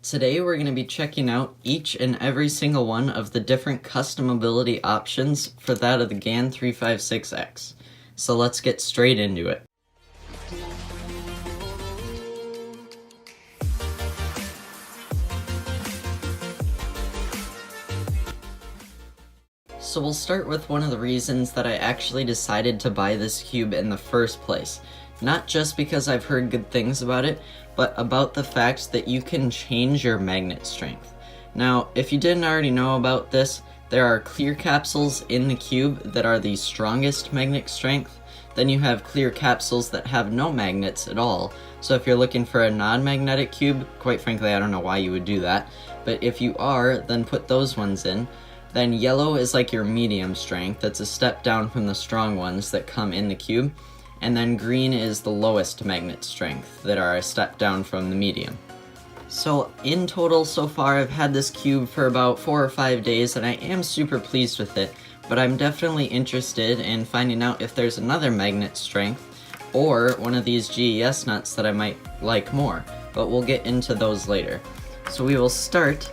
Today we're going to be checking out each and every single one of the different customability options for that of the GAN 356X. So let's get straight into it. So we'll start with one of the reasons that I actually decided to buy this cube in the first place. Not just because I've heard good things about it, but about the fact that you can change your magnet strength. Now, if you didn't already know about this, there are clear capsules in the cube that are the strongest magnet strength. Then you have clear capsules that have no magnets at all. So if you're looking for a non-magnetic cube, quite frankly, I don't know why you would do that. But if you are, then put those ones in. Then yellow is like your medium strength, that's a step down from the strong ones that come in the cube. And then green is the lowest magnet strength, that are a step down from the medium. So in total so far I've had this cube for about 4 or 5 days and I am super pleased with it, but I'm definitely interested in finding out if there's another magnet strength or one of these GES nuts that I might like more, but we'll get into those later. So we will start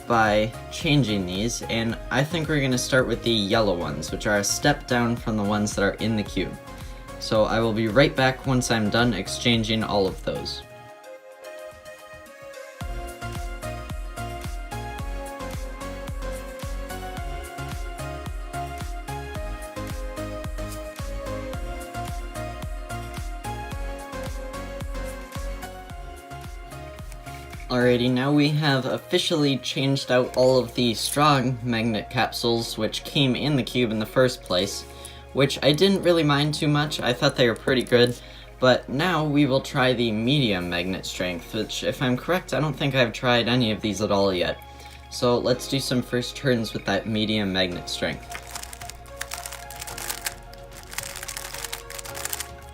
by changing these, and I think we're going to start with the yellow ones, which are a step down from the ones that are in the cube. So I will be right back once I'm done exchanging all of those. Alrighty, now we have officially changed out all of the strong magnet capsules which came in the cube in the first place, which I didn't really mind too much. I thought they were pretty good, but now we will try the medium magnet strength, which, if I'm correct, I don't think I've tried any of these at all yet. So let's do some first turns with that medium magnet strength.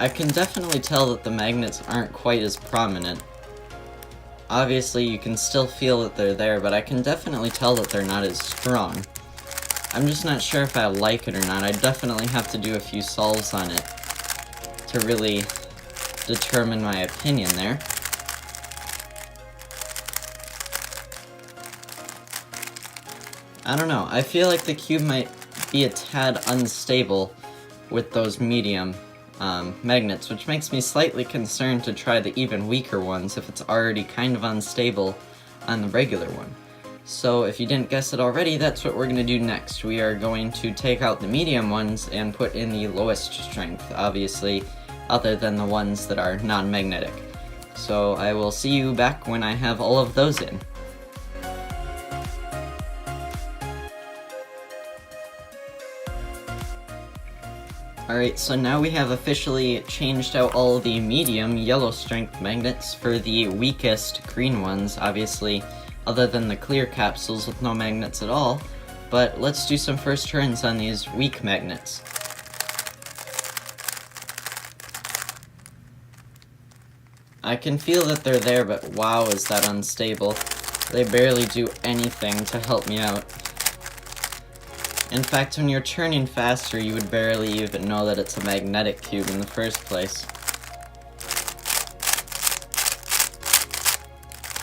I can definitely tell that the magnets aren't quite as prominent. Obviously, you can still feel that they're there, but I can definitely tell that they're not as strong. I'm just not sure if I like it or not. I definitely have to do a few solves on it to really determine my opinion there. I don't know. I feel like the cube might be a tad unstable with those medium magnets, which makes me slightly concerned to try the even weaker ones if it's already kind of unstable on the regular one. So if you didn't guess it already, that's what we're going to do next. We are going to take out the medium ones and put in the lowest strength, obviously, other than the ones that are non-magnetic. So I will see you back when I have all of those in. Alright, so now we have officially changed out all the medium yellow strength magnets for the weakest green ones, obviously, other than the clear capsules with no magnets at all. But let's do some first turns on these weak magnets. I can feel that they're there, but wow, is that unstable. They barely do anything to help me out. In fact, when you're turning faster, you would barely even know that it's a magnetic cube in the first place.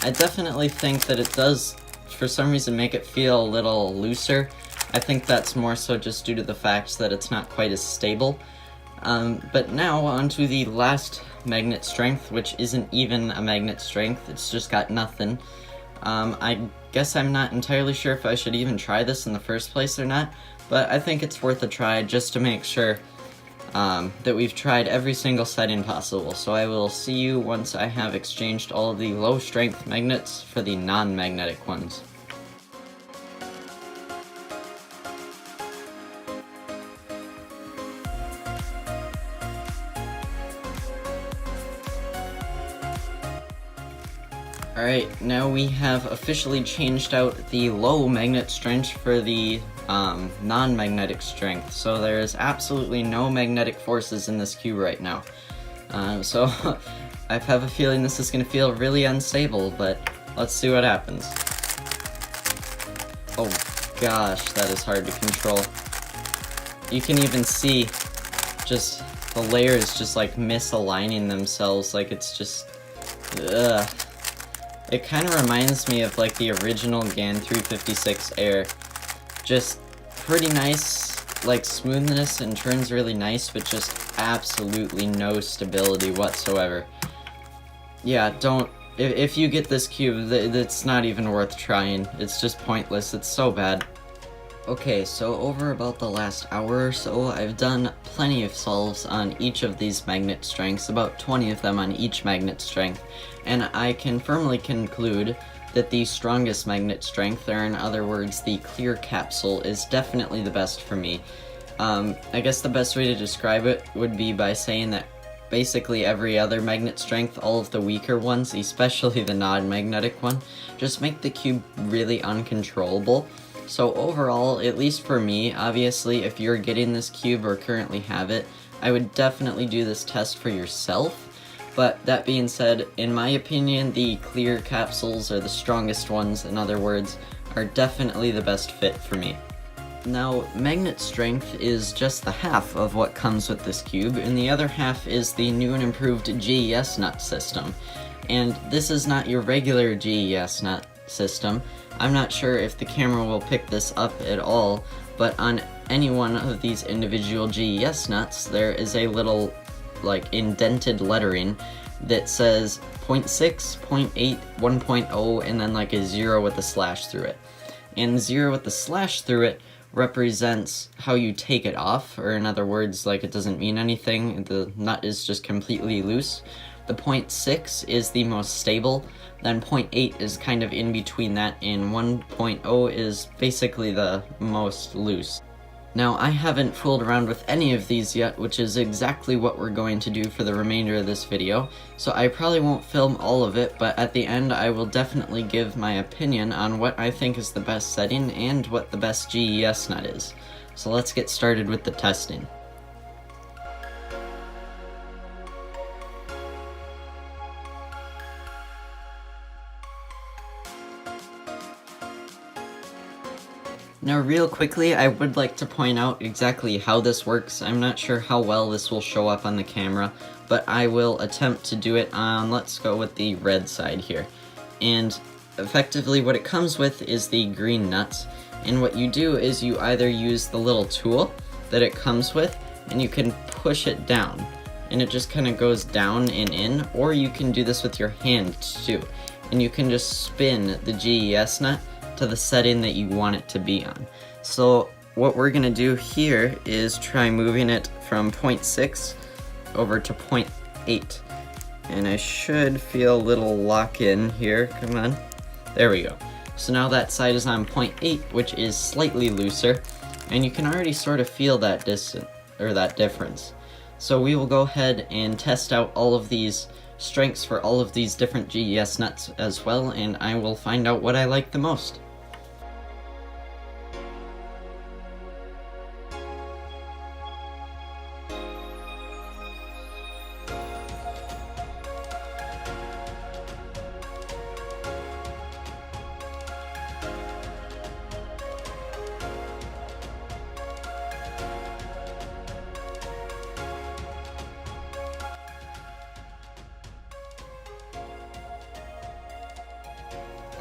I definitely think that it does, for some reason, make it feel a little looser. I think that's more so just due to the fact that it's not quite as stable. But now, onto the last magnet strength, which isn't even a magnet strength, it's just got nothing. I guess I'm not entirely sure if I should even try this in the first place or not, but I think it's worth a try just to make sure that we've tried every single setting possible. So I will see you once I have exchanged all of the low strength magnets for the non-magnetic ones. Alright, now we have officially changed out the low magnet strength for the non-magnetic strength, so there's absolutely no magnetic forces in this cube right now. So I have a feeling this is going to feel really unstable, but let's see what happens. Oh gosh, that is hard to control. You can even see just the layers just like misaligning themselves, like it's just, ugh. It kind of reminds me of like the original GAN 356 Air. Just pretty nice, like smoothness and turns really nice, but just absolutely no stability whatsoever. Yeah, if you get this cube, it's not even worth trying. It's just pointless, it's so bad. Okay, so over about the last hour or so, I've done plenty of solves on each of these magnet strengths, about 20 of them on each magnet strength, and I can firmly conclude that the strongest magnet strength, or in other words, the clear capsule, is definitely the best for me. I guess the best way to describe it would be by saying that basically every other magnet strength, all of the weaker ones, especially the non-magnetic one, just make the cube really uncontrollable. So overall, at least for me, obviously if you're getting this cube or currently have it, I would definitely do this test for yourself. But that being said, in my opinion, the clear capsules are the strongest ones, in other words, are definitely the best fit for me. Now, magnet strength is just the half of what comes with this cube, and the other half is the new and improved GES nut system. And this is not your regular GES nut system. I'm not sure if the camera will pick this up at all, but on any one of these individual GES nuts, there is a little, like, indented lettering that says 0.6, 0.8, 1.0, and then like a 0 with a slash through it. And 0 with the slash through it represents how you take it off, or in other words, like it doesn't mean anything, the nut is just completely loose. The 0.6 is the most stable, then 0.8 is kind of in between that, and 1.0 is basically the most loose. Now, I haven't fooled around with any of these yet, which is exactly what we're going to do for the remainder of this video, so I probably won't film all of it, but at the end I will definitely give my opinion on what I think is the best setting and what the best GES nut is. So let's get started with the testing. Now real quickly, I would like to point out exactly how this works. I'm not sure how well this will show up on the camera, but I will attempt to do it on, let's go with the red side here. And effectively what it comes with is the green nuts, and what you do is you either use the little tool that it comes with, and you can push it down, and it just kind of goes down and in, or you can do this with your hand too, and you can just spin the GES nut to the setting that you want it to be on. So what we're gonna do here is try moving it from 0.6 over to 0.8. And I should feel a little lock in here, come on. There we go. So now that side is on 0.8, which is slightly looser, and you can already sort of feel that that difference. So we will go ahead and test out all of these strengths for all of these different GES nuts as well, and I will find out what I like the most.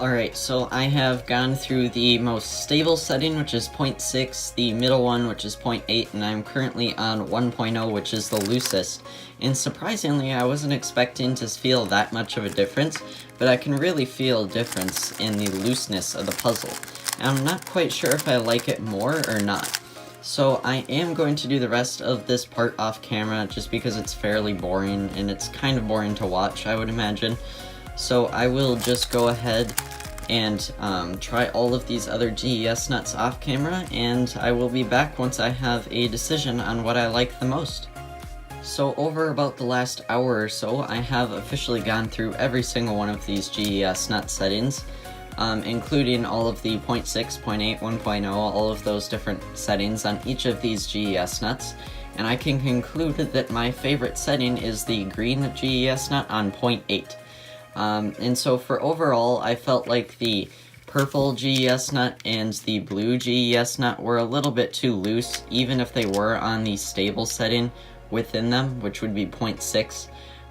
Alright, so I have gone through the most stable setting, which is 0.6, the middle one, which is 0.8, and I'm currently on 1.0, which is the loosest. And surprisingly, I wasn't expecting to feel that much of a difference, but I can really feel a difference in the looseness of the puzzle. And I'm not quite sure if I like it more or not. So I am going to do the rest of this part off camera, just because it's fairly boring, and it's kind of boring to watch, I would imagine. So I will just go ahead and try all of these other GES nuts off camera, and I will be back once I have a decision on what I like the most. So over about the last hour or so, I have officially gone through every single one of these GES nut settings, including all of the 0.6, 0.8, 1.0, all of those different settings on each of these GES nuts, and I can conclude that my favorite setting is the green GES nut on 0.8. And so for overall, I felt like the purple GES nut and the blue GES nut were a little bit too loose, even if they were on the stable setting within them, which would be 0.6.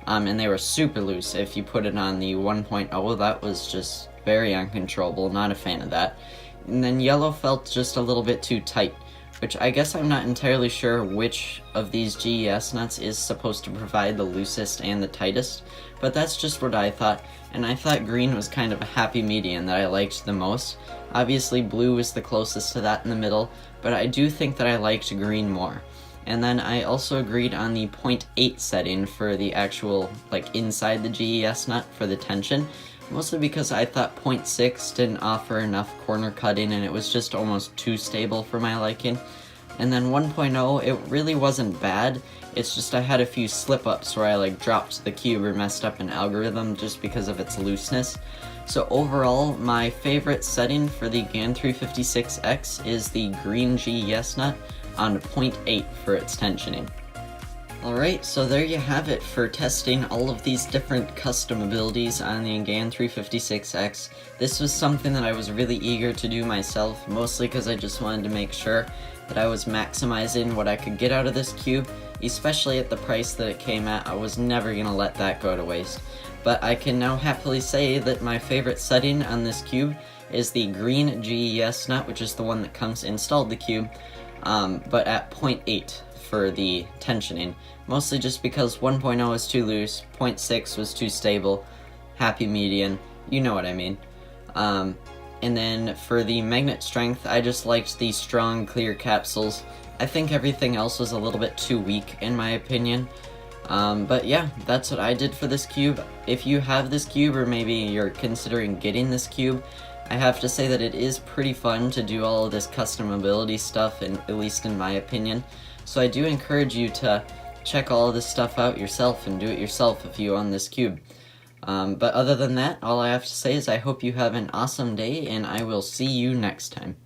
and they were super loose. If you put it on the 1.0, that was just very uncontrollable, not a fan of that. And then yellow felt just a little bit too tight, which I guess I'm not entirely sure which of these GES nuts is supposed to provide the loosest and the tightest, but that's just what I thought, and I thought green was kind of a happy medium that I liked the most. Obviously blue is the closest to that in the middle, but I do think that I liked green more. And then I also agreed on the 0.8 setting for the actual, like, inside the GES nut for the tension, mostly because I thought 0.6 didn't offer enough corner cutting and it was just almost too stable for my liking. And then 1.0, it really wasn't bad, it's just I had a few slip-ups where I like dropped the cube or messed up an algorithm just because of its looseness. So overall, my favorite setting for the GAN 356X is the green GES nut on 0.8 for its tensioning. Alright, so there you have it for testing all of these different custom abilities on the GAN 356X. This was something that I was really eager to do myself, mostly because I just wanted to make sure that I was maximizing what I could get out of this cube, especially at the price that it came at. I was never going to let that go to waste. But I can now happily say that my favorite setting on this cube is the green GES nut, which is the one that comes installed the cube, but at 0.8 for the tensioning, mostly just because 1.0 is too loose, 0.6 was too stable, happy median, you know what I mean. And then for the magnet strength, I just liked the strong, clear capsules. I think everything else was a little bit too weak in my opinion. But yeah, that's what I did for this cube. If you have this cube, or maybe you're considering getting this cube, I have to say that it is pretty fun to do all of this custom ability stuff, and at least in my opinion. So I do encourage you to check all of this stuff out yourself and do it yourself if you own this cube. But other than that, all I have to say is I hope you have an awesome day, and I will see you next time.